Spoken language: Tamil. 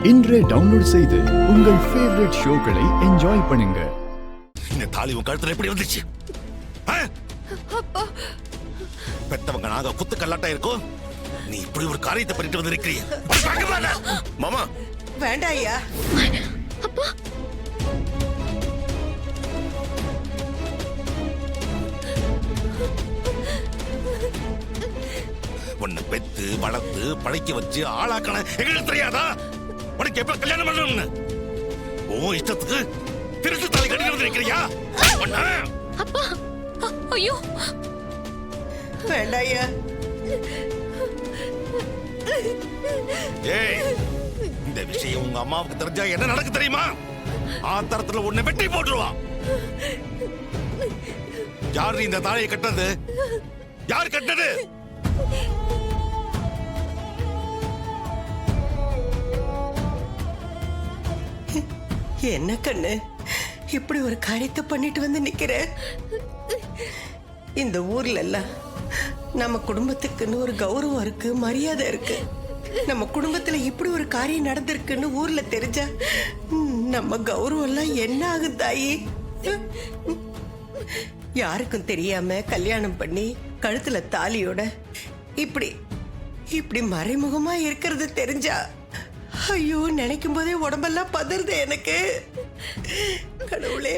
இன்றே டவுன்லோட் செய்து உங்கள் ஃபேவரட் ஷோக்களை என்ஜாய் பண்ணுங்க. இந்த தாலி உன் கழுத்துல எப்படி வந்துச்சு? பெத்தவங்க நாங்க குத்து கல்லாட்டா இருக்கும். நீ இப்படி ஒரு காரியத்தை பண்ணிட்டு வந்திருக்கிறீங்க. மாமா வேண்டாம் ஐயா. அப்பா உன்னை பெத்து வளர்த்து படைக்க வச்சு ஆளாக்கண எங்களுக்கு தெரியாதா? உனக்கு எப்ப கல்யாணம் பண்ணணும்னு ஓ இஷ்டத்துக்கு திருட்டு தாலி கட்டிட்டு வந்திருக்கிறியா? அப்பா ஐயோ வேண்டாம் ஐயா. ஏய், இந்த விஷயம் உங்க அம்மாவுக்கு தெரிஞ்சா என்ன நடக்கு தெரியுமா? ஆத்திரத்துல உன்னை வெட்டி போட்டுருவா. யார் இந்த தாலியை கட்டது? யார் கட்டது? என்ன கண்ணு இப்படி ஒரு காரியத்தை பண்ணிட்டு வந்து நிக்கிற? இந்த ஊர்ல எல்லாம் நம்ம குடும்பத்துக்குன்னு ஒரு கௌரவம் இருக்கு, மரியாதை இருக்கு. நம்ம குடும்பத்துல இப்படி ஒரு காரியம் நடந்திருக்குன்னு ஊர்ல தெரிஞ்சா நம்ம கௌரவம் எல்லாம் என்ன ஆகும் தாயி? யாருக்கும் தெரியாம கல்யாணம் பண்ணி கழுத்துல தாலியோட இப்படி இப்படி மறைமுகமா இருக்கிறது தெரிஞ்சா ஐயோ, நினைக்கும் போதே உடம்பெல்லாம் பதறுது எனக்கு. கடவுளே,